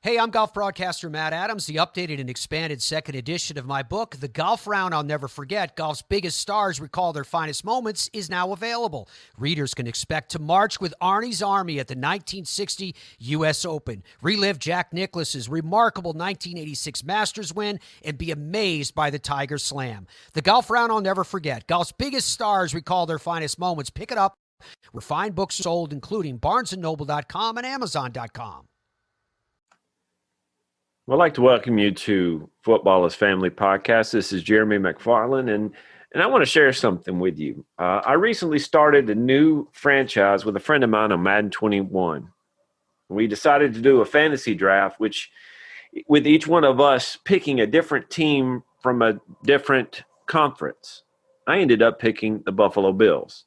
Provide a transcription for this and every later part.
Hey, I'm golf broadcaster Matt Adams. The updated and expanded second edition of my book, The Golf Round I'll Never Forget, Golf's Biggest Stars Recall Their Finest Moments, is now available. Readers can expect to march with Arnie's Army at the 1960 U.S. Open, relive Jack Nicklaus's remarkable 1986 Masters win, and be amazed by the Tiger Slam. The Golf Round I'll Never Forget, Golf's Biggest Stars Recall Their Finest Moments. Pick it up where fine books are sold, including BarnesandNoble.com and Amazon.com. I'd like to welcome you to Football is Family Podcast. This is Jeremy McFarland, and I want to share something with you. I recently started a new franchise with a friend of mine on Madden 21. We decided to do a fantasy draft, which with each one of us picking a different team from a different conference. I ended up picking the Buffalo Bills.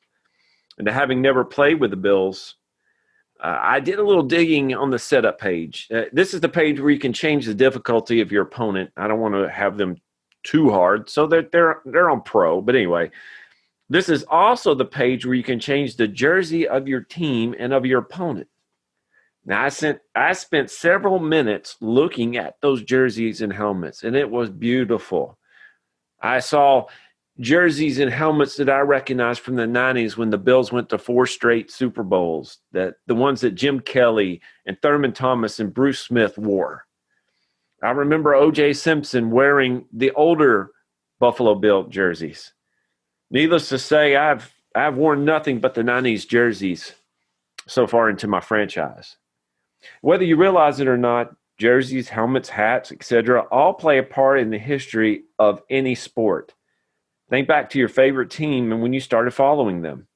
And having never played with the Bills, I did a little digging on the setup page. This is the page where you can change the difficulty of your opponent. I don't want to have them too hard, so that they're on pro. But anyway, this is also the page where you can change the jersey of your team and of your opponent. Now, I spent several minutes looking at those jerseys and helmets, and it was beautiful. I saw jerseys and helmets that I recognized from the 90s when the Bills went to 4 straight Super Bowls, that the ones that Jim Kelly and Thurman Thomas and Bruce Smith wore. I remember OJ Simpson wearing the older Buffalo Bill jerseys. Needless to say, I've worn nothing but the 90s jerseys so far into my franchise. Whether you realize it or not, jerseys, helmets, hats, etc., all play a part in the history of any sport. Think back to your favorite team and when you started following them.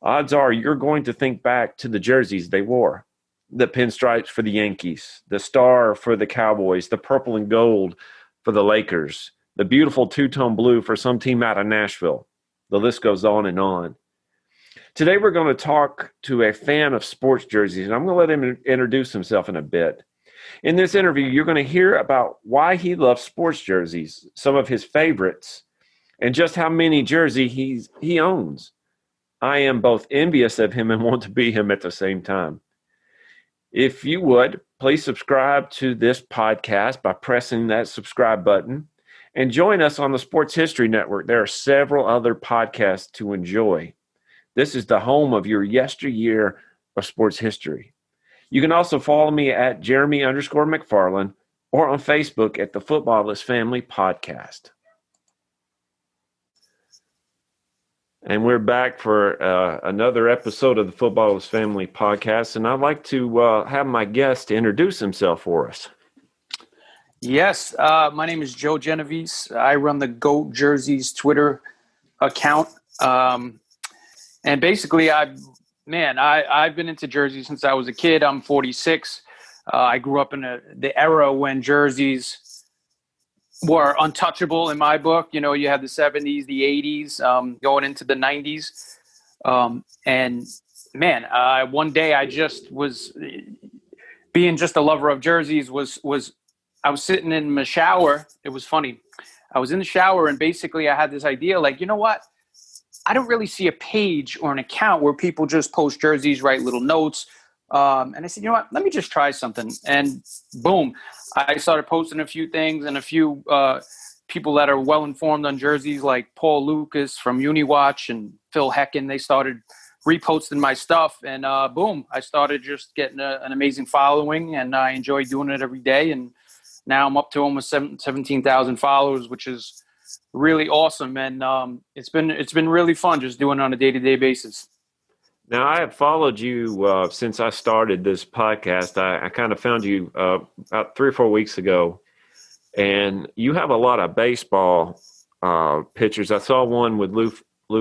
Odds are you're going to think back to the jerseys they wore. The pinstripes for the Yankees, the star for the Cowboys, the purple and gold for the Lakers, the beautiful two-tone blue for some team out of Nashville. The list goes on and on. Today we're going to talk to a fan of sports jerseys, and I'm going to let him introduce himself in a bit. In this interview, you're going to hear about why he loves sports jerseys, some of his favorites, and just how many jerseys he owns. I am both envious of him and want to be him at the same time. If you would, please subscribe to this podcast by pressing that subscribe button and join us on the Sports History Network. There are several other podcasts to enjoy. This is the home of your yesteryear of sports history. You can also follow me at Jeremy_McFarland or on Facebook at the Football is Family Podcast. And we're back for another episode of the Football is Family Podcast. And I'd like to have my guest introduce himself for us. Yes, my name is Joe Genovese. I run the GOAT Jerseys Twitter account. And basically, I've been into jerseys since I was a kid. I'm 46. I grew up in the era when jerseys were untouchable in my book. You know, you had the 70s, the 80s, going into the 90s. One day I just was being just a lover of jerseys I was sitting in my shower. It was funny. I was in the shower and basically I had this idea like, you know what? I don't really see a page or an account where people just post jerseys, write little notes. And I said, you know what, let me just try something. And boom, I started posting a few things, and a few people that are well-informed on jerseys like Paul Lucas from UniWatch and Phil Hecken, they started reposting my stuff. And boom, I started just getting an amazing following, and I enjoy doing it every day. And now I'm up to almost 17,000 followers, which is really awesome. And it's been really fun just doing it on a day-to-day basis. Now, I have followed you since I started this podcast. I kind of found you about 3 or 4 weeks ago, and you have a lot of baseball pictures. I saw one with Lou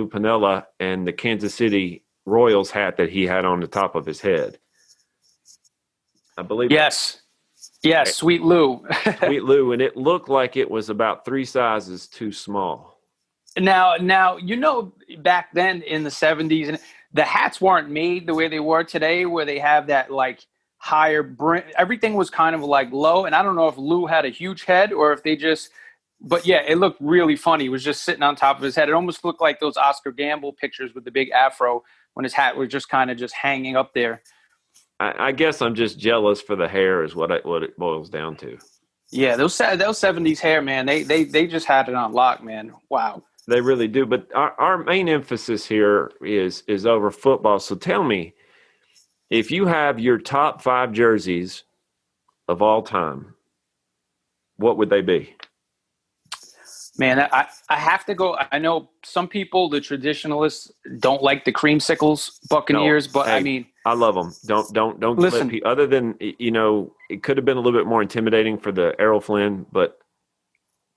Piniella and the Kansas City Royals hat that he had on the top of his head. I believe. Yes. Yes, Sweet Lou. Sweet Lou, and it looked like it was about 3 sizes too small. Now, you know, back then in the 70s, and the hats weren't made the way they were today, where they have that like higher brim. Everything was kind of like low. And I don't know if Lou had a huge head or if they just, but yeah, it looked really funny. He was just sitting on top of his head. It almost looked like those Oscar Gamble pictures with the big afro when his hat was just kind of just hanging up there. I guess I'm just jealous for the hair is what it boils down to. Yeah, those 70s hair, man, they just had it on lock, man. Wow. They really do. But our main emphasis here is over football. So tell me, if you have your top 5 jerseys of all time, what would they be? Man, I have to go. I know some people, the traditionalists, don't like the creamsicles Buccaneers, No, but hey, I mean, I love them. Don't listen. other than it could have been a little bit more intimidating for the Errol Flynn, but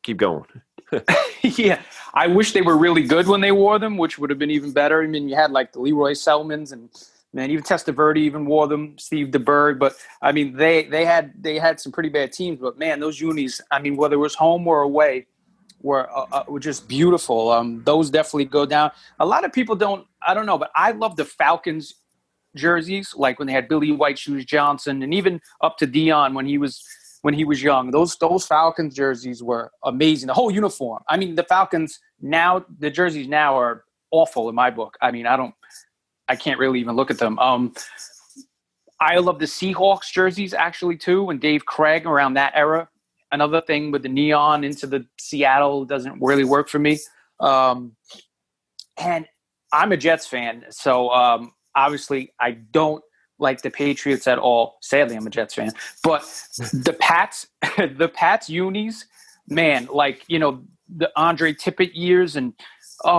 keep going. Yeah, I wish they were really good when they wore them, which would have been even better. I mean, you had like the Leroy Selmans and man, even Testaverde even wore them, Steve DeBerg. But I mean, they had some pretty bad teams. But man, those unis, I mean, whether it was home or away, were just beautiful. Those definitely go down. A lot of people don't. I don't know, but I love the Falcons jerseys, like when they had Billy White Shoes Johnson, and even up to Dion when he was young. Those Falcons jerseys were amazing. The whole uniform. I mean, the Falcons now, the jerseys now are awful in my book. I mean, I can't really even look at them. I love the Seahawks jerseys actually too, and Dave Craig around that era. Another thing with the neon into the Seattle doesn't really work for me. And I'm a Jets fan, so obviously I don't like the Patriots at all. Sadly, I'm a Jets fan. But the Pats, the Pats unis, man, like, the Andre Tippett years, and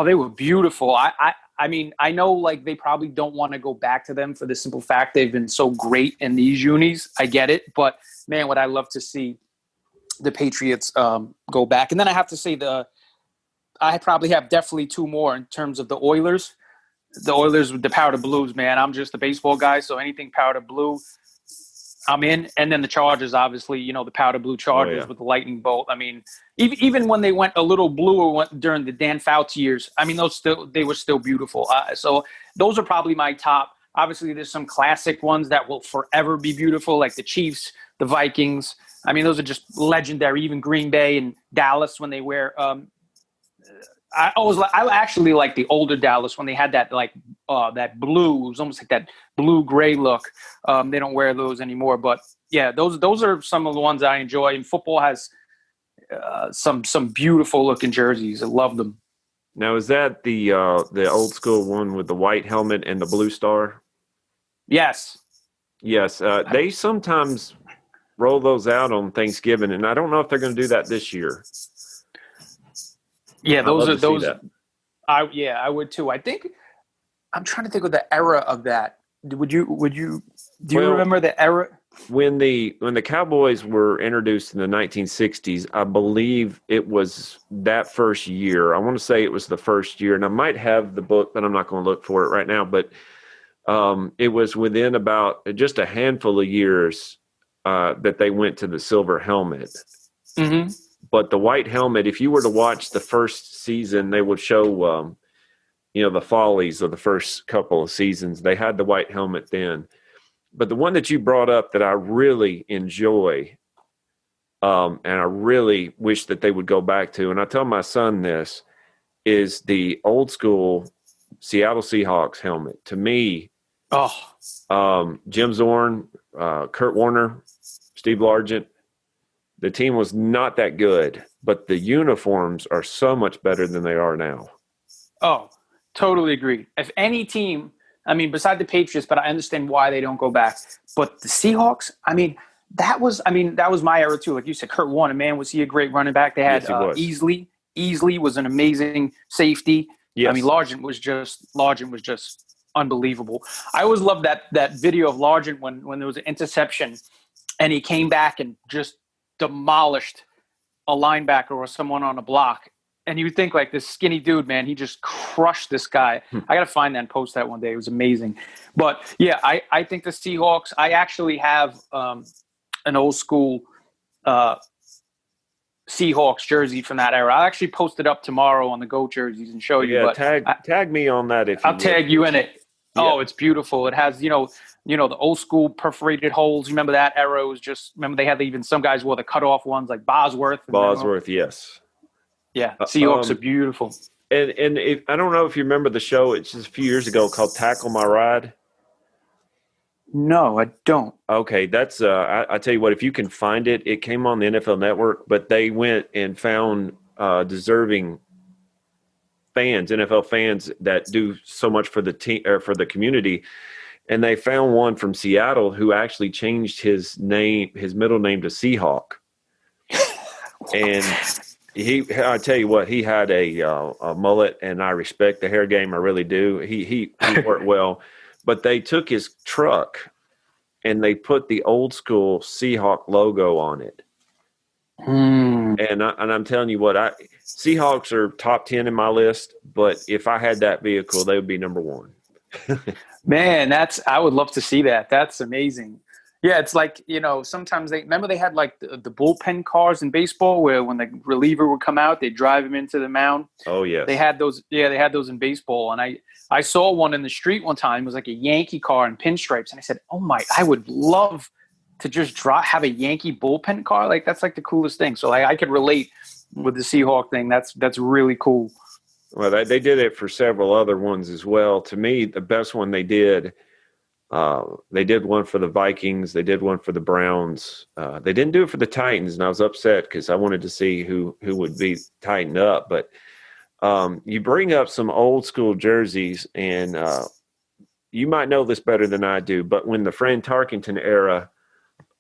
they were beautiful. I mean, I know like they probably don't want to go back to them for the simple fact they've been so great in these unis. I get it, but man, would I love to see the Patriots go back. And then I have to say I probably have definitely 2 more in terms of the Oilers. The Oilers with the powder blues, man. I'm just a baseball guy, so anything powder blue, I'm in. And then the Chargers, obviously, the powder blue Chargers with the lightning bolt. I mean, even when they went a little bluer during the Dan Fouts years, I mean, they were still beautiful. So those are probably my top. Obviously, there's some classic ones that will forever be beautiful, like the Chiefs, the Vikings. I mean, those are just legendary. Even Green Bay and Dallas when they wear. I actually like the older Dallas when they had that that blue. It was almost like that blue gray look. They don't wear those anymore, but yeah, those are some of the ones I enjoy. And football has some beautiful looking jerseys. I love them. Now, is that the old school one with the white helmet and the blue star? Yes. Yes. They sometimes roll those out on Thanksgiving, and I don't know if they're going to do that this year. Yeah, those are those. That. I would too. I think I'm trying to think of the era of that. Do you remember the era? When the Cowboys were introduced in the 1960s, I believe it was that first year. I want to say it was the first year, and I might have the book, but I'm not going to look for it right now. But it was within about just a handful of years that they went to the silver helmet. Mm-hmm. But the white helmet, if you were to watch the first season, they would show, the follies of the first couple of seasons. They had the white helmet then. But the one that you brought up that I really enjoy, and I really wish that they would go back to, and I tell my son this, is the old school Seattle Seahawks helmet. To me, Jim Zorn, Kurt Warner, Steve Largent, the team was not that good, but the uniforms are so much better than they are now. Oh, totally agree. If any team, I mean, beside the Patriots, but I understand why they don't go back. But the Seahawks, that was my era too. Like you said, Kurt Warner, man, was he a great running back? They had Easley. Easley was an amazing safety. Yes. I mean, Largent was just unbelievable. I always loved that video of Largent when there was an interception and he came back and just demolished a linebacker or someone on a block. And you would think like this skinny dude, man, he just crushed this guy. I got to find that and post that one day. It was amazing. But yeah, I think the Seahawks, I actually have an old school Seahawks jersey from that era. I'll actually post it up tomorrow on the GOAT jerseys and show you. Yeah, tag me on that if you I'll tag you in it. Yeah. Oh, it's beautiful. It has, the old school perforated holes. Remember that era was remember they had even some guys wore the cutoff ones like Bosworth. Yes. Yeah, Seahawks are beautiful. And I don't know if you remember the show, it's just a few years ago called Tackle My Ride. No, I don't. Okay, that's I tell you what, if you can find it, it came on the NFL Network, but they went and found deserving fans, NFL fans that do so much for the team or for the community, and they found one from Seattle who actually changed his middle name to Seahawk. And I tell you what, he had a mullet, and I respect the hair game, I really do. He worked well, but they took his truck and they put the old school Seahawk logo on it. And I'm telling you what, Seahawks are top 10 in my list, but if I had that vehicle, they would be number one. Man, I would love to see that. That's amazing. Yeah, it's like, sometimes they had like the bullpen cars in baseball where when the reliever would come out, they'd drive him into the mound. Oh, yes. They had those. Yeah, they had those in baseball. And I saw one in the street one time. It was like a Yankee car in pinstripes. And I said, oh my, I would love to just have a Yankee bullpen car. Like, that's like the coolest thing. So like, I could relate with the Seahawk thing. That's really cool. Well, they did it for several other ones as well. To me, the best one they did one for the Vikings. They did one for the Browns. They didn't do it for the Titans, and I was upset because I wanted to see who would be tightened up. But you bring up some old school jerseys, and you might know this better than I do, but when the Fran Tarkenton era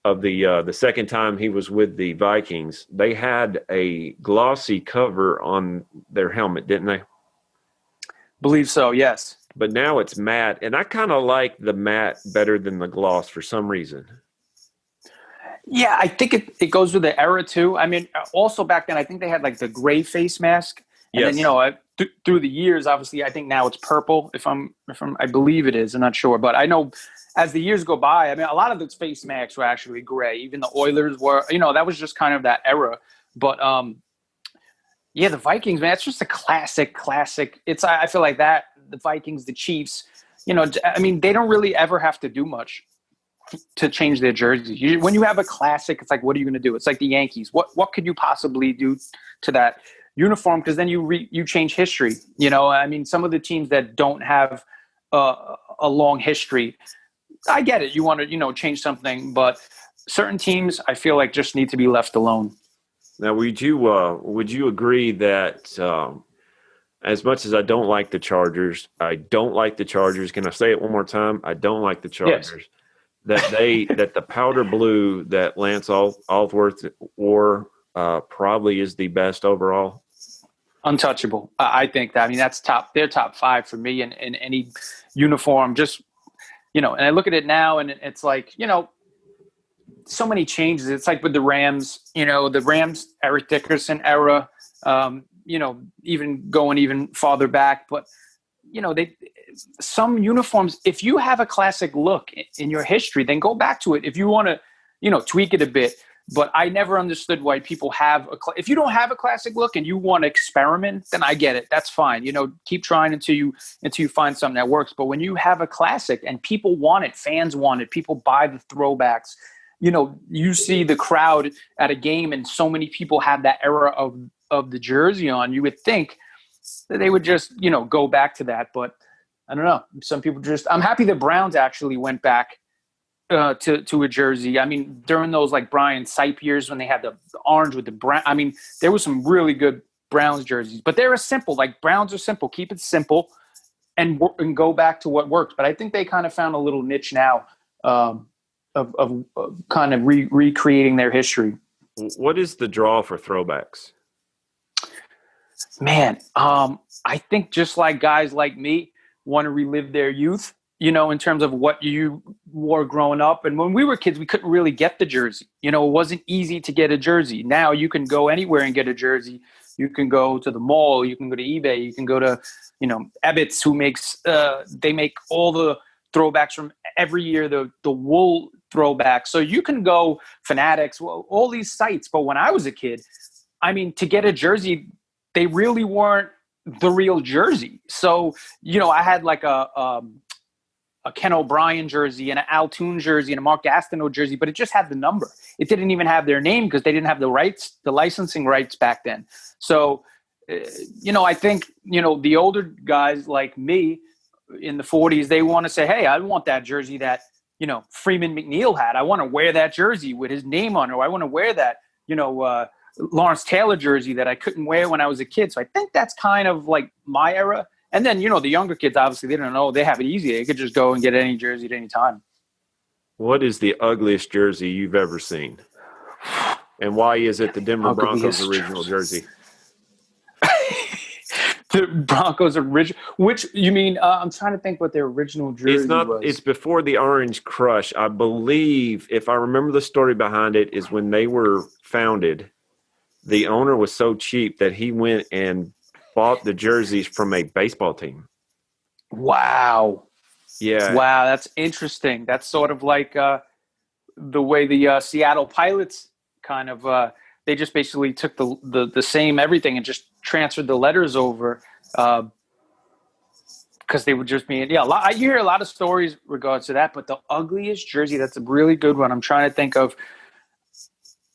of the second time he was with the Vikings, they had a glossy cover on their helmet, didn't they? Believe so, yes. But now it's matte, and I kind of like the matte better than the gloss for some reason. Yeah, I think it goes with the era too. I mean, also back then, I think they had like the gray face mask. And Yes. then, through the years, obviously, I think now it's purple. I believe it is. I'm not sure, but I know as the years go by, I mean, a lot of those face masks were actually gray. Even the Oilers were, that was just kind of that era. But yeah, the Vikings, man, it's just a classic. I feel like that the Vikings, the Chiefs, I mean, they don't really ever have to do much to change their jersey. When you have a classic, it's like, what are you going to do? It's like the Yankees. What could you possibly do to that uniform? Because then you change history. I mean, some of the teams that don't have a long history, I get it. You want to, change something, but certain teams, I feel like just need to be left alone. Now, would you agree that as much as I don't like the Chargers, Can I say it one more time? I don't like the Chargers. Yes. That the powder blue that Lance Alworth wore probably is the best overall. Untouchable. I think that. I mean, they're top 5 for me in any uniform. Just, and I look at it now and it's like, so many changes. It's like with the Rams, the Rams, Eric Dickerson era, even going even farther back. But, some uniforms, if you have a classic look in your history, then go back to it. If you want to, tweak it a bit. But I never understood why people have if you don't have a classic look and you want to experiment, then I get it. That's fine. Keep trying until you find something that works. But when you have a classic and people want it, fans want it, people buy the throwbacks, you see the crowd at a game and so many people have that era of the jersey on, you would think that they would just, go back to that. But I don't know. Some people I'm happy the Browns actually went back to a jersey. I mean, during those like Brian Sipe years when they had the orange with the brown, I mean, there was some really good Browns jerseys, but they're simple. Like Browns are simple. Keep it simple and go back to what works. But I think they kind of found a little niche now of kind of recreating their history. What is the draw for throwbacks? Man, I think just like guys like me want to relive their youth, in terms of what you wore growing up. And when we were kids, we couldn't really get the jersey. It wasn't easy to get a jersey. Now you can go anywhere and get a jersey. You can go to the mall. You can go to eBay. You can go to, Ebbets, who makes they make all the throwbacks from every year, the wool throwbacks. So you can go Fanatics, all these sites. But when I was a kid, I mean, to get a jersey, they really weren't the real jersey. So, I had like a Ken O'Brien jersey and an Al Toon jersey and a Mark Gastineau jersey, but it just had the number. It didn't even have their name because they didn't have the licensing rights back then. So, I think, the older guys like me in the 40s, they want to say, hey, I want that jersey that, Freeman McNeil had. I want to wear that jersey with his name on it. Or I want to wear that, Lawrence Taylor jersey that I couldn't wear when I was a kid. So I think that's kind of like my era. And then, the younger kids, obviously, they don't know. They have it easy. They could just go and get any jersey at any time. What is the ugliest jersey you've ever seen? And why is it the Denver Broncos original jersey? The Broncos original, which you mean? I'm trying to think what their original jersey was. It's before the Orange Crush, I believe. If I remember the story behind it, is when they were founded, the owner was so cheap that he went and bought the jerseys from a baseball team. Wow. Yeah. Wow, that's interesting. That's sort of like the way the Seattle Pilots kind of they just basically took the same everything and just transferred the letters over because they would just be you hear a lot of stories regards to that. But the ugliest jersey, that's a really good one. I'm trying to think of.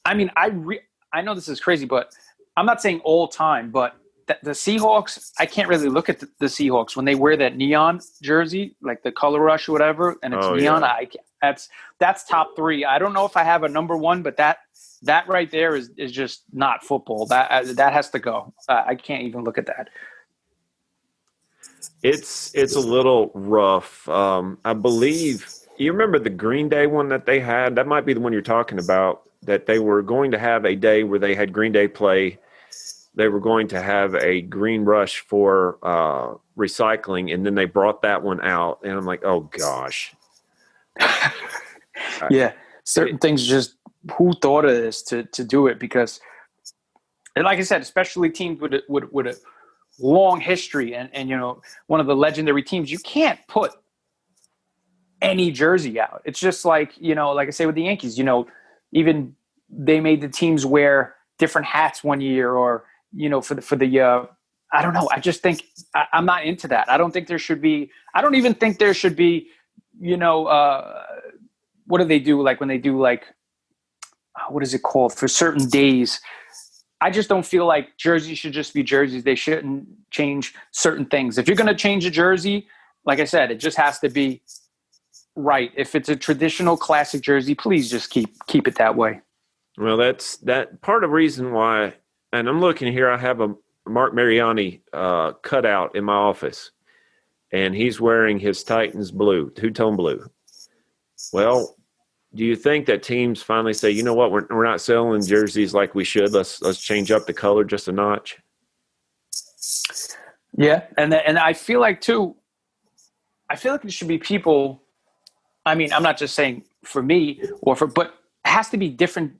I mean, I know this is crazy, but I'm not saying all time, but the Seahawks, I can't really look at the Seahawks when they wear that neon jersey, like the Color Rush or whatever, and it's neon. Yeah. That's top three. I don't know if I have a number one, but that right there is just not football. That has to go. I can't even look at that. It's a little rough. I believe you remember the Green Day one that they had. That might be the one you're talking about. That they were going to have a day where they had Green Day play. They were going to have a green rush for recycling, and then they brought that one out. And I'm like, oh gosh. Yeah, certain things just who thought of this to do it, because, and like I said, especially teams with a long history and one of the legendary teams, you can't put any jersey out. It's just like like I say with the Yankees, even they made the teams wear different hats one year, or for the I don't know. I just think I'm not into that. I don't think there should be. I don't even think there should be. What do they do? Like when they do what is it called for certain days? I just don't feel like jerseys should just be jerseys. They shouldn't change certain things. If you're going to change a jersey, like I said, it just has to be right. If it's a traditional classic jersey, please just keep it that way. Well, that's part of the reason why. And I'm looking here. I have a Mark Mariani cutout in my office, and he's wearing his Titans blue, two-tone blue. Well, do you think that teams finally say, you know what, we're not selling jerseys like we should. Let's change up the color just a notch? Yeah, and I feel like too. I feel like it should be people. I mean, I'm not just saying for me but it has to be different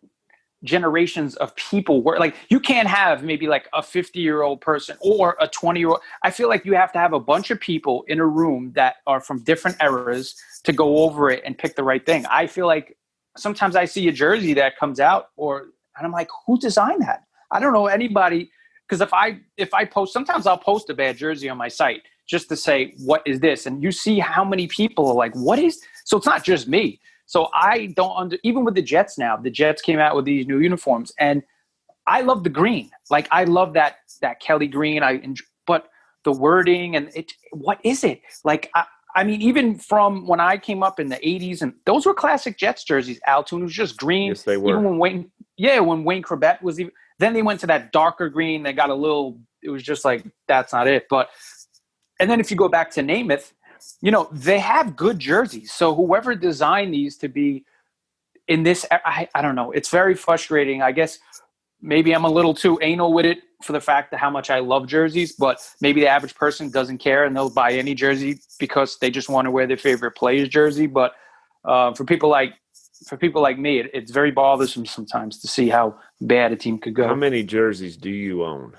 generations of people where like you can't have maybe like a 50-year-old person or a 20-year-old. I feel like you have to have a bunch of people in a room that are from different eras to go over it and pick the right thing. I feel like sometimes I see a jersey that comes out and I'm like, who designed that? I don't know anybody. Because if I post, sometimes I'll post a bad jersey on my site just to say, what is this? And you see how many people are like, what is, so it's not just me. So I don't even with the Jets now, the Jets came out with these new uniforms and I love the green. Like I love that Kelly green. But the wording and what is it? Like, I mean, even from when I came up in the 80s, and those were classic Jets jerseys. Altoon was just green. Yes, they were. Even when Wayne Corbett was even, then they went to that darker green. They got it was just like, that's not it. And then if you go back to Namath, they have good jerseys. So whoever designed these to be in this, I don't know. It's very frustrating. I guess maybe I'm a little too anal with it for the fact that how much I love jerseys, but maybe the average person doesn't care and they'll buy any jersey because they just want to wear their favorite player's jersey. But for people like me, it's very bothersome sometimes to see how bad a team could go. How many jerseys do you own?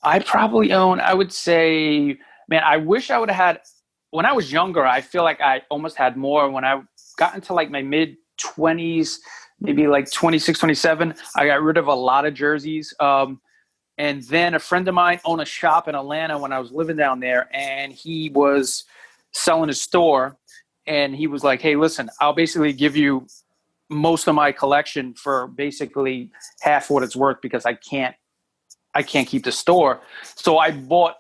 I probably own, I would say, man, I wish I would have had, when I was younger, I feel like I almost had more. When I got into like my mid-20s, maybe like 26, 27, I got rid of a lot of jerseys. And then a friend of mine owned a shop in Atlanta when I was living down there, and he was selling a store. And he was like, hey, listen, I'll basically give you most of my collection for basically half what it's worth because I can't keep the store. So I bought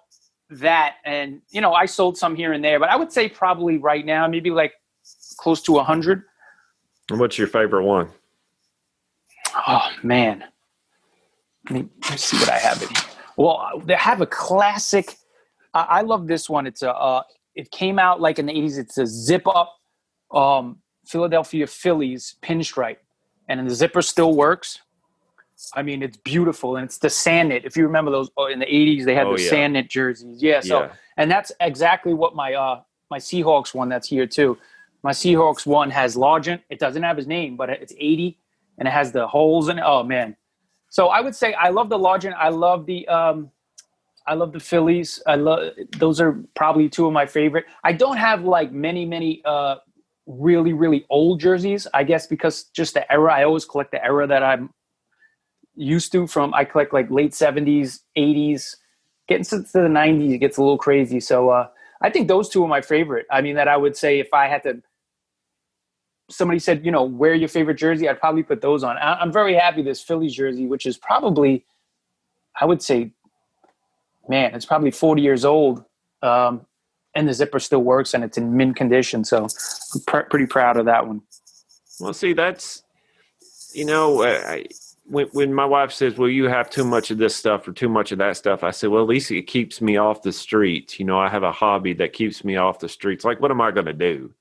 that and, I sold some here and there, but I would say probably right now, maybe like close to 100. And what's your favorite one? Oh, man. Let me see what I have in here. Well, they have a classic. I love this one. It came out like in the 80s. It's a zip-up Philadelphia Phillies pinstripe. And then the zipper still works. I mean, it's beautiful. And it's the Sandknit. If you remember those in the 80s, they had the Sandknit jerseys. Yeah. So, and that's exactly what my Seahawks one that's here too. My Seahawks one has Largent. It doesn't have his name, but it's 80 and it has the holes in it. Oh man. So I would say I love the Largent. I love the Phillies. Those are probably two of my favorite. I don't have like many really, really old jerseys, I guess, because just the era. I always collect the era that I'm used to I collect like late 70s, 80s, getting to the 90s, it gets a little crazy. So I think those two are my favorite. I mean, that I would say if I had to, somebody said, wear your favorite jersey, I'd probably put those on. I'm very happy this Phillies jersey, which is probably, I would say, man, it's probably 40 years old. And the zipper still works and it's in mint condition. So I'm pretty proud of that one. Well, see, that's, when my wife says, well, you have too much of this stuff or too much of that stuff, I say, well, at least it keeps me off the streets. I have a hobby that keeps me off the streets. Like, what am I going to do?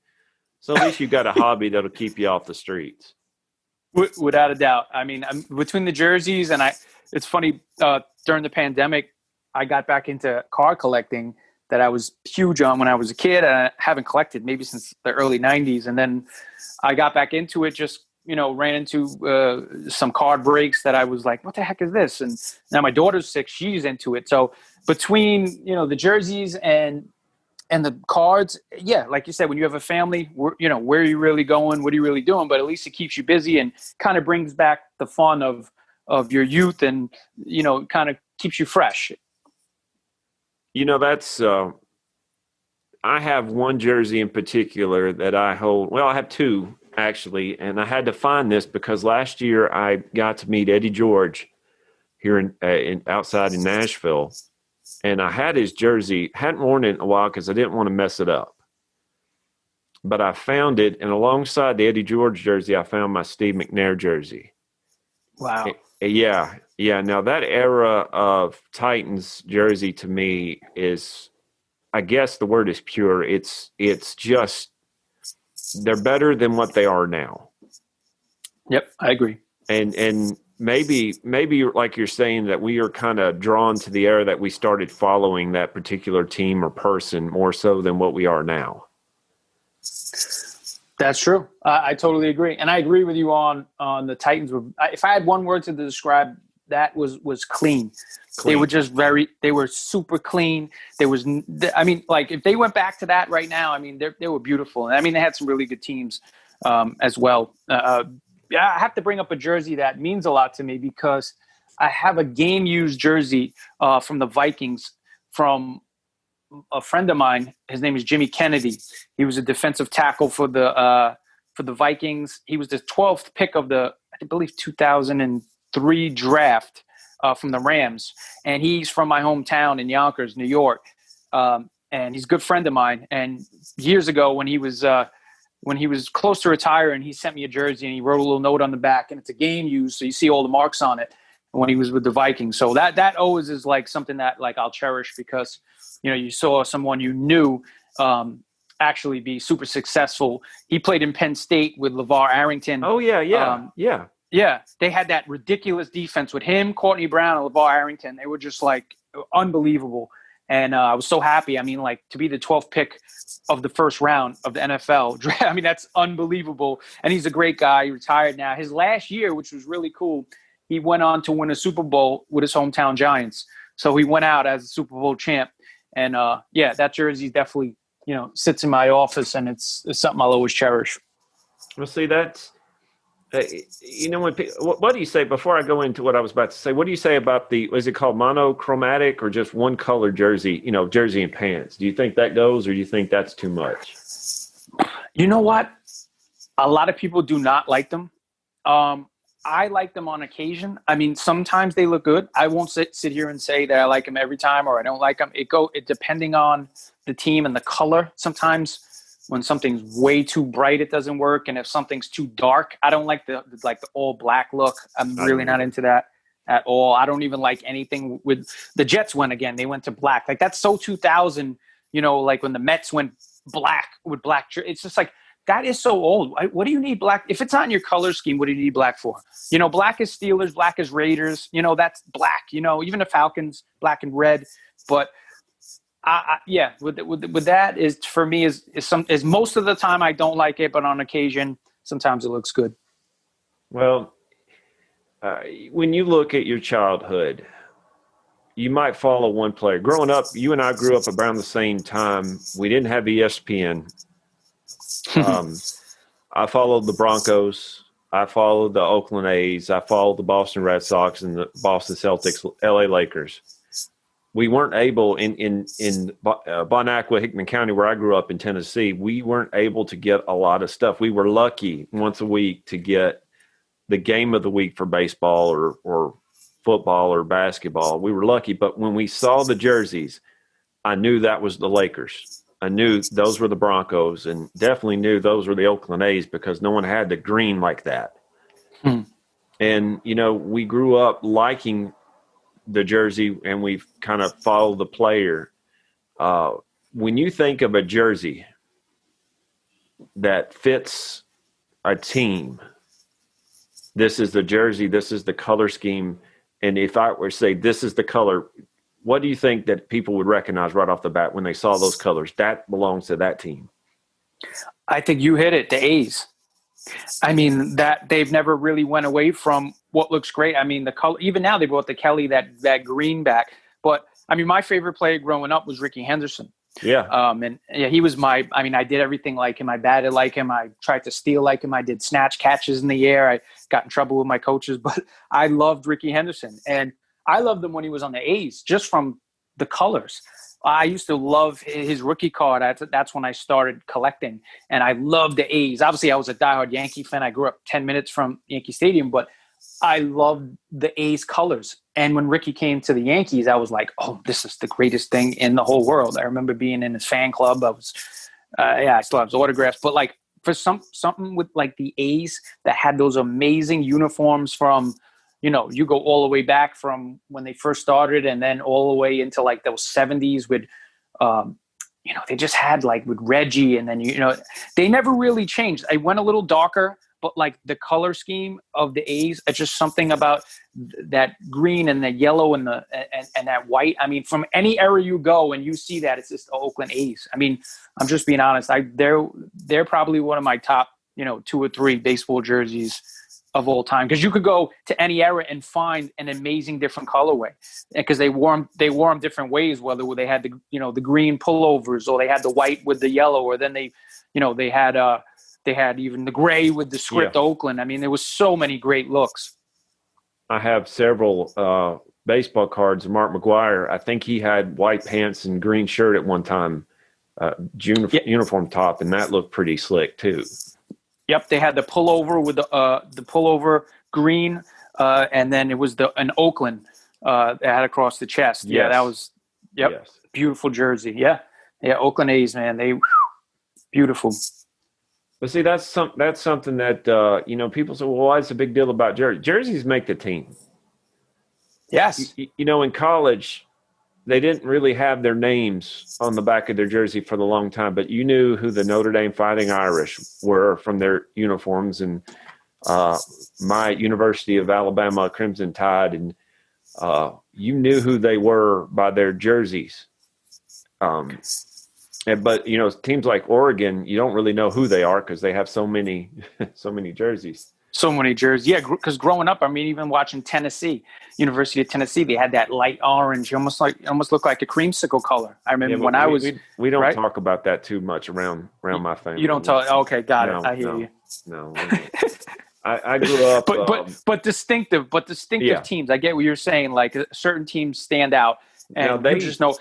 So at least you got a hobby that'll keep you off the streets. Without a doubt. I mean, between the jerseys and it's funny, during the pandemic, I got back into card collecting that I was huge on when I was a kid, and I haven't collected maybe since the early 90s. And then I got back into it, just, ran into some card breaks that I was like, what the heck is this? And now my daughter's 6, she's into it. So between, the jerseys and the cards, yeah, like you said, when you have a family, where are you really going? What are you really doing? But at least it keeps you busy and kind of brings back the fun of your youth and, kind of keeps you fresh. That's I have one jersey in particular that I hold. Well, I have two, actually, and I had to find this because last year I got to meet Eddie George here in outside in Nashville, and I had his jersey. Hadn't worn it in a while because I didn't want to mess it up. But I found it, and alongside the Eddie George jersey, I found my Steve McNair jersey. Wow. Yeah. Now that era of Titans jersey to me is, I guess the word is pure. It's just, they're better than what they are now. Yep, I agree. And maybe like you're saying that we are kind of drawn to the era that we started following that particular team or person more so than what we are now. That's true. I totally agree. And I agree with you on the Titans. If I had one word to describe that was clean. They were just they were super clean. Like if they went back to that right now, they were beautiful. And they had some really good teams as well. I have to bring up a jersey that means a lot to me because I have a game used jersey from the Vikings from a friend of mine. His name is Jimmy Kennedy. He was a defensive tackle for the Vikings. He was the 12th pick of the, I believe, 2003 draft from the Rams. And he's from my hometown in Yonkers, New York. And he's a good friend of mine. And years ago when he was close to retiring, he sent me a jersey and he wrote a little note on the back, and it's a game used. So you see all the marks on it when he was with the Vikings. So that always is like something that like I'll cherish because, you saw someone you knew actually be super successful. He played in Penn State with LeVar Arrington. Oh, yeah. Yeah. They had that ridiculous defense with him, Courtney Brown, and LeVar Arrington. They were just like unbelievable. And I was so happy. To be the 12th pick of the first round of the NFL draft. That's unbelievable. And he's a great guy. He retired now. His last year, which was really cool, he went on to win a Super Bowl with his hometown Giants. So he went out as a Super Bowl champ. And that jersey definitely, sits in my office, and it's something I'll always cherish. Well, see, that's, what do you say, before I go into what I was about to say, what do you say about is it called monochromatic or just one color jersey, jersey and pants? Do you think that goes, or do you think that's too much? You know what? A lot of people do not like them. I like them on occasion. Sometimes they look good. I won't sit here and say that I like them every time or I don't like them. It depending on the team and the color. Sometimes When something's way too bright, it doesn't work. And if something's too dark, I don't like the all black look. I'm really not into that at all. I don't even like anything with the Jets went again. They went to black. Like that's so 2000, like when the Mets went black with black. It's just like, that is so old. What do you need black? If it's not in your color scheme, what do you need black for? Black is Steelers, black is Raiders. That's black. Even the Falcons, black and red. But with that is for me is most of the time I don't like it, but on occasion sometimes it looks good. Well, when you look at your childhood, you might follow one player. Growing up, you and I grew up around the same time. We didn't have ESPN. I followed the Broncos. I followed the Oakland A's. I followed the Boston Red Sox and the Boston Celtics, LA Lakers. We weren't able in Bon Aqua, Hickman County, where I grew up in Tennessee, we weren't able to get a lot of stuff. We were lucky once a week to get the game of the week for baseball or football or basketball. We were lucky. But when we saw the jerseys, I knew that was the Lakers. I knew those were the Broncos, and definitely knew those were the Oakland A's because no one had the green like that. And, we grew up liking the jersey, and we've kind of followed the player. When you think of a jersey that fits a team, this is the jersey, this is the color scheme, and if I were to say this is the color, what do you think that people would recognize right off the bat when they saw those colors? That belongs to that team. I think you hit it, the A's. I mean, that they've never really went away from what looks great. I mean, the color, even now they brought the Kelly, that green back. But I mean, my favorite player growing up was Ricky Henderson. Yeah. He was I did everything like him. I batted like him. I tried to steal like him. I did snatch catches in the air. I got in trouble with my coaches, but I loved Ricky Henderson. And I loved him when he was on the A's, just from the colors. I used to love his rookie card. That's when I started collecting, and I loved the A's. Obviously, I was a diehard Yankee fan. I grew up 10 minutes from Yankee Stadium, but I loved the A's colors. And when Ricky came to the Yankees, I was like, oh, this is the greatest thing in the whole world. I remember being in his fan club. I still have his autographs. But like for something with like the A's that had those amazing uniforms from, you go all the way back from when they first started and then all the way into like those 70s with, they just had like with Reggie, and then, they never really changed. I went a little darker, but like the color scheme of the A's, it's just something about that green and the yellow and and that white. I mean, from any era you go and you see that, it's just the Oakland A's. I mean, I'm just being honest. They're probably one of my top, 2 or 3 baseball jerseys of all time, because you could go to any era and find an amazing different colorway, because they wore them different ways, whether they had the green pullovers, or they had the white with the yellow, or then they had even the gray with the script Oakland. I mean, there was so many great looks. I have several baseball cards of Mark McGwire. I think he had white pants and green shirt at one time, uniform top, and that looked pretty slick too. Yep, they had the pullover with the pullover green, and then it was an Oakland that had across the chest. Yes. Yeah, that was beautiful jersey. Yeah, Oakland A's, man, they beautiful. But see, that's something that people say, well, why is it a big deal about jerseys? Jerseys make the team. Yes, in college, they didn't really have their names on the back of their jersey for the long time, but you knew who the Notre Dame Fighting Irish were from their uniforms, and my University of Alabama Crimson Tide, and you knew who they were by their jerseys. But teams like Oregon, you don't really know who they are because they have so many jerseys. So many jerseys. Yeah, because growing up, I mean, even watching Tennessee, University of Tennessee, they had that light orange, almost looked like a creamsicle color. I remember when I was. We don't talk about that too much around my family. You don't talk. Okay, got it. I hear you. No. I grew up. But distinctive teams. I get what you're saying. Like certain teams stand out, and they just know.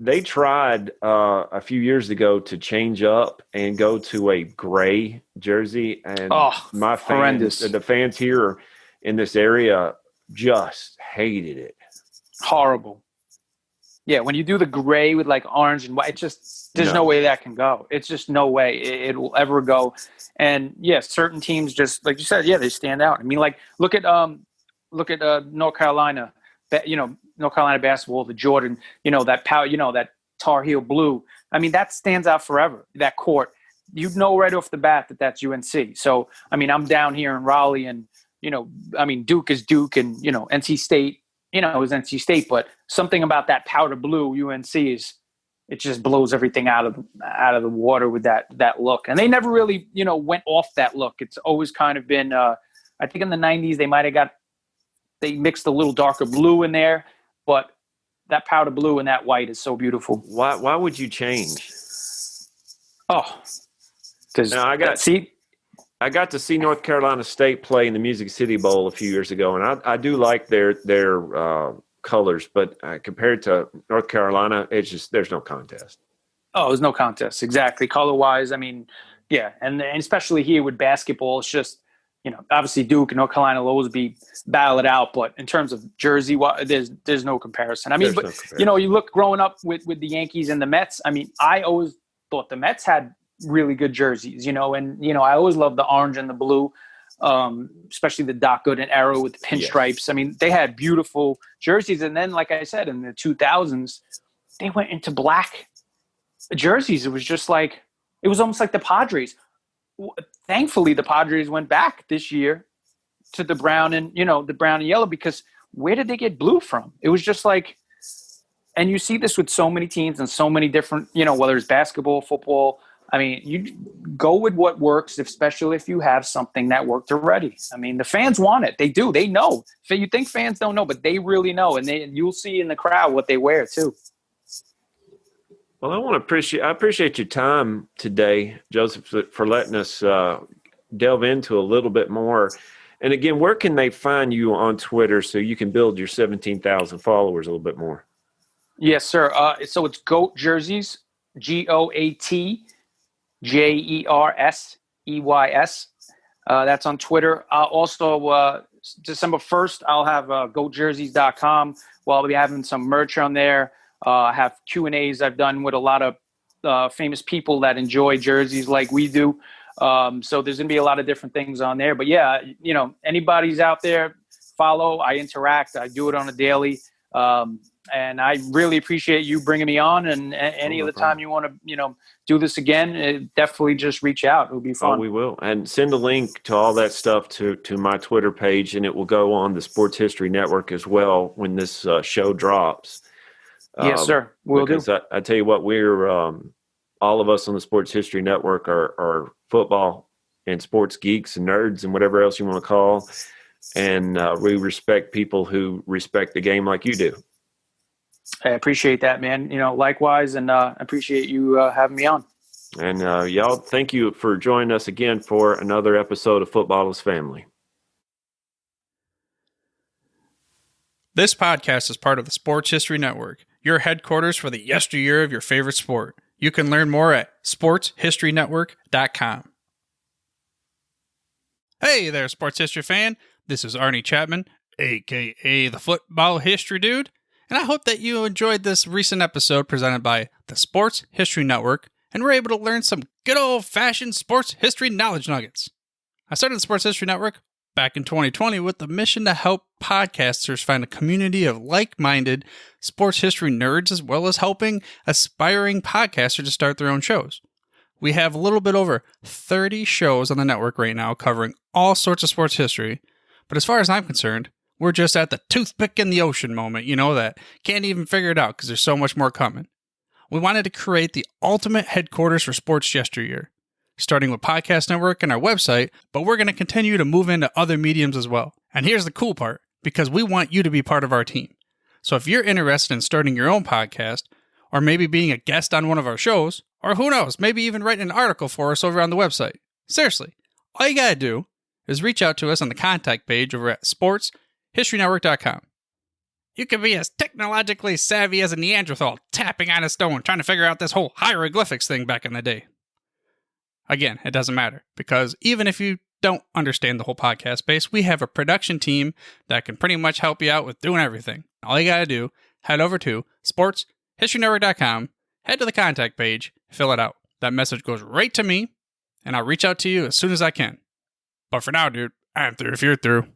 They tried a few years ago to change up and go to a gray jersey, and my fans, the fans here in this area, just hated it. Horrible. Yeah, when you do the gray with like orange and white, it just there's no way that can go. It's just no way it will ever go. And yeah, certain teams just like you said, yeah, they stand out. I mean, like look at North Carolina, that North Carolina basketball, the Jordan, that power, that Tar Heel blue. I mean, that stands out forever. That court, you know right off the bat that that's UNC. So I mean, I'm down here in Raleigh, and I mean, Duke is Duke, and NC State. It was NC State, but something about that powder blue UNC it just blows everything out of the water with that look. And they never really, went off that look. It's always kind of been, I think in the 90s, they mixed a little darker blue in there, but that powder blue and that white is so beautiful. Why would you change? Oh, because I got to see North Carolina State play in the Music City Bowl a few years ago, and I do like their colors, but compared to North Carolina, it's just there's no contest. Oh, there's no contest. Exactly. Color-wise, I mean, yeah, and especially here with basketball, it's just, obviously Duke and North Carolina will always be battled out, but in terms of jersey, there's no comparison. I mean, you look growing up with the Yankees and the Mets, I mean, I always thought the Mets had really good jerseys, and I always loved the orange and the blue, especially the Doc Gooden era with the pinstripes. Yes. I mean, they had beautiful jerseys, and then, like I said, in the 2000s, they went into black jerseys. It was just like it was almost like the Padres. Thankfully, the Padres went back this year to the brown and yellow, because where did they get blue from? It was just like, and you see this with so many teams and so many different, whether it's basketball, football. I mean, you go with what works, especially if you have something that worked already. I mean, the fans want it. They do. They know. You think fans don't know, but they really know. And you'll see in the crowd what they wear too. Well, I appreciate your time today, Joseph, for letting us delve into a little bit more. And again, where can they find you on Twitter so you can build your 17,000 followers a little bit more? Yes, sir. So it's GOAT Jerseys, GOATJERSEYS. That's on Twitter. Also, December 1st, I'll have goatjerseys.com. Well, I'll be having some merch on there. I have Q&As I've done with a lot of famous people that enjoy jerseys like we do. So there's going to be a lot of different things on there. But yeah, anybody's out there, follow. I interact. I do it on a daily. And I really appreciate you bringing me on. And any other time you want to, do this again, definitely just reach out. It'll be fun. Oh, we will. And send a link to all that stuff to my Twitter page, and it will go on the Sports History Network as well when this show drops. Yes, sir. We'll do. I tell you what, we're all of us on the Sports History Network are football and sports geeks and nerds and whatever else you want to call. And we respect people who respect the game like you do. I appreciate that, man. Likewise, and I appreciate you having me on. And y'all, thank you for joining us again for another episode of Football is Family. This podcast is part of the Sports History Network, your headquarters for the yesteryear of your favorite sport. You can learn more at sportshistorynetwork.com. Hey there, sports history fan. This is Arnie Chapman, a.k.a. the Football History Dude. And I hope that you enjoyed this recent episode presented by the Sports History Network and were able to learn some good old-fashioned sports history knowledge nuggets. I started the Sports History Network back in 2020 with the mission to help podcasters find a community of like-minded sports history nerds, as well as helping aspiring podcasters to start their own shows. We have a little bit over 30 shows on the network right now covering all sorts of sports history, but as far as I'm concerned, we're just at the toothpick in the ocean moment, that can't even figure it out because there's so much more coming. We wanted to create the ultimate headquarters for sports yesteryear, starting with Podcast Network and our website, but we're going to continue to move into other mediums as well. And here's the cool part, because we want you to be part of our team. So if you're interested in starting your own podcast, or maybe being a guest on one of our shows, or who knows, maybe even writing an article for us over on the website, seriously, all you got to do is reach out to us on the contact page over at sportshistorynetwork.com. You can be as technologically savvy as a Neanderthal tapping on a stone trying to figure out this whole hieroglyphics thing back in the day. Again, it doesn't matter, because even if you don't understand the whole podcast space, we have a production team that can pretty much help you out with doing everything. All you got to do, head over to historynetwork.com, head to the contact page, fill it out. That message goes right to me, and I'll reach out to you as soon as I can. But for now, dude, I'm through if you're through.